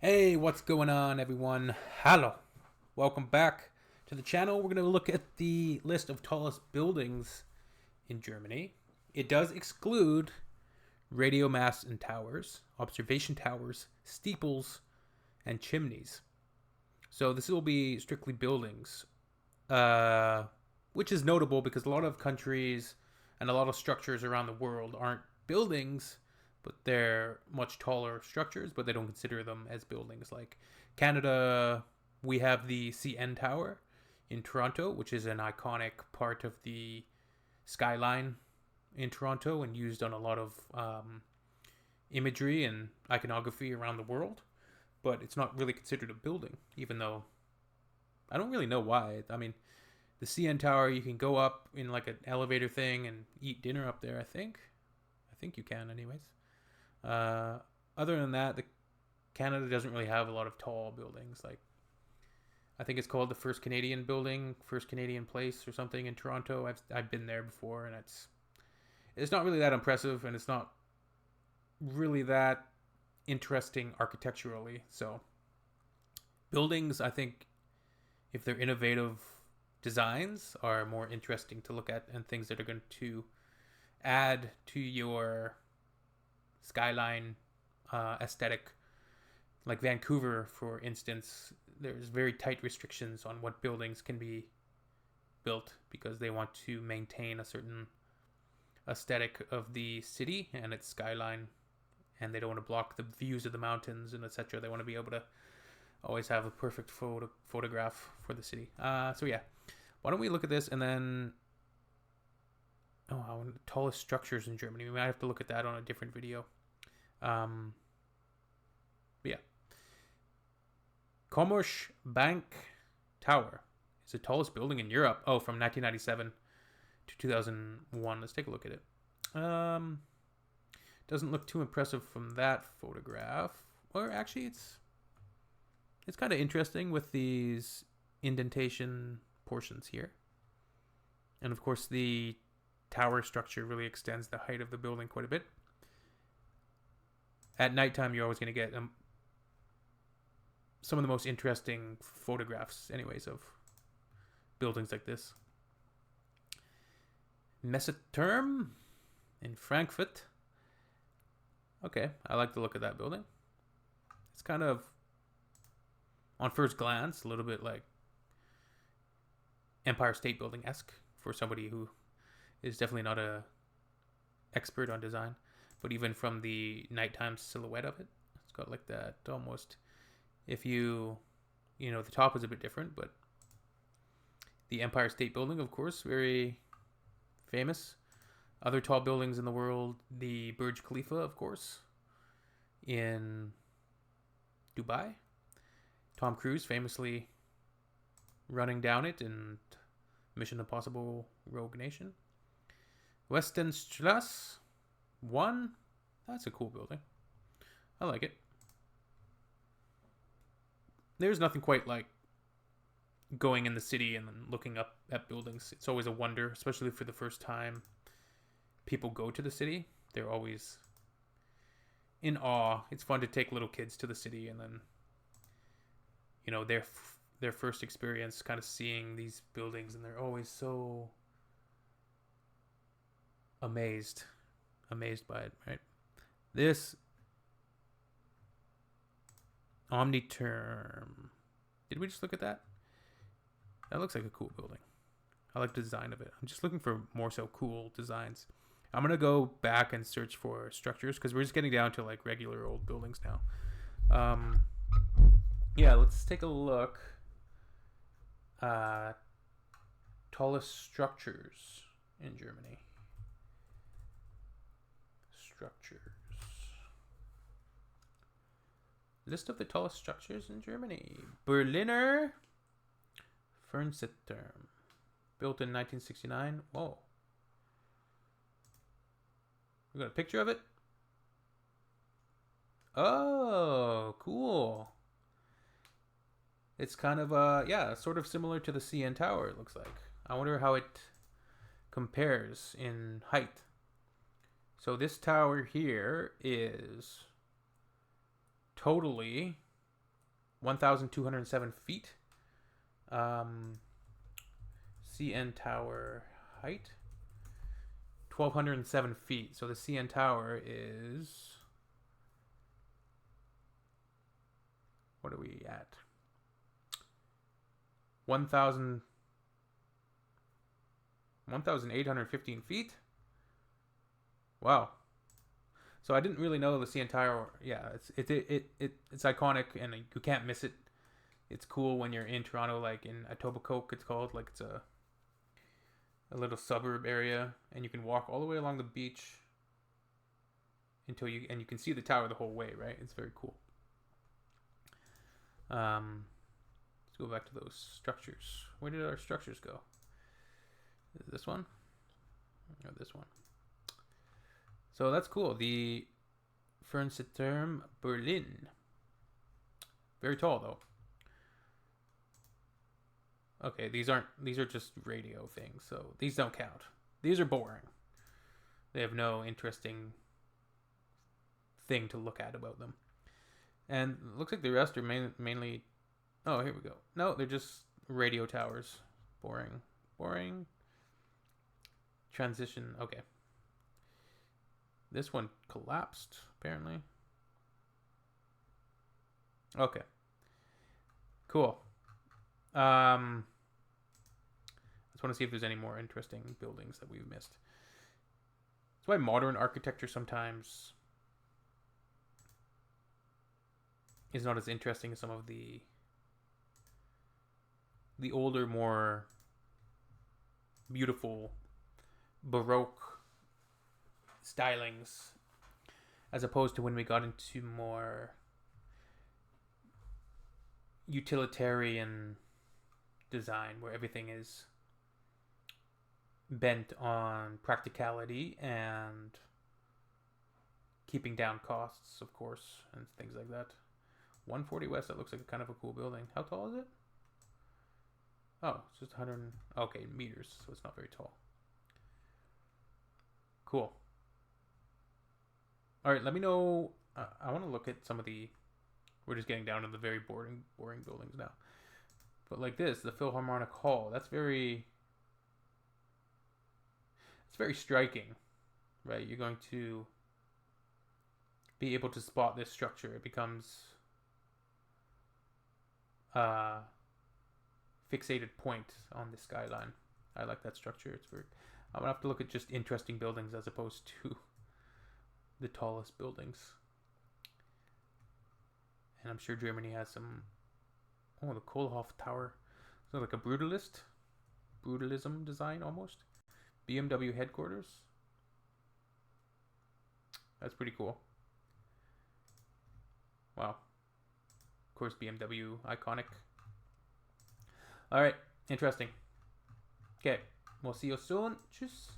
Hey, what's going on, everyone? Hello. Welcome back to the channel. We're going to look at the list of tallest buildings in Germany. It does exclude radio masts and towers, observation towers, steeples, and chimneys. So this will be strictly buildings, which is notable because a lot of countries and a lot of structures around the world aren't buildings, but they're much taller structures, but they don't consider them as buildings. Like Canada, we have the CN Tower in Toronto, which is an iconic part of the skyline in Toronto and used on a lot of imagery and iconography around the world. But it's not really considered a building, even though I don't really know why. I mean, the CN Tower, you can go up in like an elevator thing and eat dinner up there. I think you can, anyways. Uh, Other than that, the Canada doesn't really have a lot of tall buildings. Like I think it's called the First Canadian Building, First Canadian Place, or something in Toronto. I've been there before, and it's not really that impressive, and it's not really that interesting architecturally. So buildings, I think, if they're innovative designs, are more interesting to look at, and things that are going to add to your skyline aesthetic. Like Vancouver, for instance, there's very tight restrictions on what buildings can be built because they want to maintain a certain aesthetic of the city and its skyline, and they don't want to block the views of the mountains and etc. They want to be able to always have a perfect photograph for the city. So yeah, why don't we look at this and then the tallest structures in Germany. We might have to look at that on a different video. But yeah, Commerce Bank Tower is the tallest building in Europe. Oh, from 1997 to 2001. Let's take a look at it. Doesn't look too impressive from that photograph. Or actually, it's kind of interesting with these indentation portions here. And of course, the tower structure really extends the height of the building quite a bit. At nighttime, you're always going to get some of the most interesting photographs, anyways, of buildings like this. Messeturm in Frankfurt. Okay, I like the look of that building. It's kind of, on first glance, a little bit like Empire State Building-esque for somebody who is definitely not a expert on design. But even from the nighttime silhouette of it, it's got like that almost, if the top is a bit different, but the Empire State Building, of course, very famous. Other tall buildings in the world, the Burj Khalifa, of course, in Dubai. Tom Cruise famously running down it in Mission Impossible Rogue Nation. Westenstrasse 1. That's a cool building. I like it. There's nothing quite like going in the city and then looking up at buildings. It's always a wonder, especially for the first time people go to the city. They're always in awe. It's fun to take little kids to the city and then, their first experience kind of seeing these buildings, and they're always so amazed by it, right? This Omniterm. Did we just look at that? That looks like a cool building. I like the design of it. I'm just looking for more so cool designs. I'm going to go back and search for structures because we're just getting down to like regular old buildings now. Yeah, let's take a look. Tallest structures in Germany. Structures. List of the tallest structures in Germany. Berliner Fernsehturm. Built in 1969. Whoa. We got a picture of it? Oh, cool. It's kind of, sort of similar to the CN Tower, it looks like. I wonder how it compares in height. So this tower here is totally 1,207 feet. CN Tower height 1,207 feet. So the CN Tower is, what are we at? 1,815 feet. Wow. So I didn't really know the CN Tower. Yeah, it's iconic and you can't miss it. It's cool when you're in Toronto, like in Etobicoke, it's called. Like it's a little suburb area, and you can walk all the way along the beach until you can see the tower the whole way. Right? It's very cool. Let's go back to those structures. Where did our structures go? Is it this one or this one? So that's cool. The Fernsehturm Berlin. Very tall though. Okay, these are just radio things, so these don't count. These are boring. They have no interesting thing to look at about them. And it looks like the rest are mainly. Oh, here we go. No, they're just radio towers. Boring. Boring. Transition. Okay. This one collapsed, apparently. Okay. Cool. I just want to see if there's any more interesting buildings that we've missed. That's why modern architecture sometimes is not as interesting as some of the older, more beautiful Baroque stylings, as opposed to when we got into more utilitarian design, where everything is bent on practicality and keeping down costs, of course, and things like that. 140 West, that looks like kind of a cool building. How tall is it? Oh, it's just 100. Okay, meters, so it's not very tall. Cool. All right, let me know. I want to look at some of the. We're just getting down to the very boring buildings now. But like this, the Philharmonic Hall. It's very striking, right? You're going to be able to spot this structure. It becomes a fixated point on the skyline. I like that structure. It's very. I'm gonna have to look at just interesting buildings as opposed to the tallest buildings. And I'm sure Germany has some. Oh, the Kohlhoff Tower. So like a brutalism design almost. BMW headquarters. That's pretty cool. Wow. Of course, BMW, iconic. All right, interesting. Okay, we'll see you soon. Tschüss.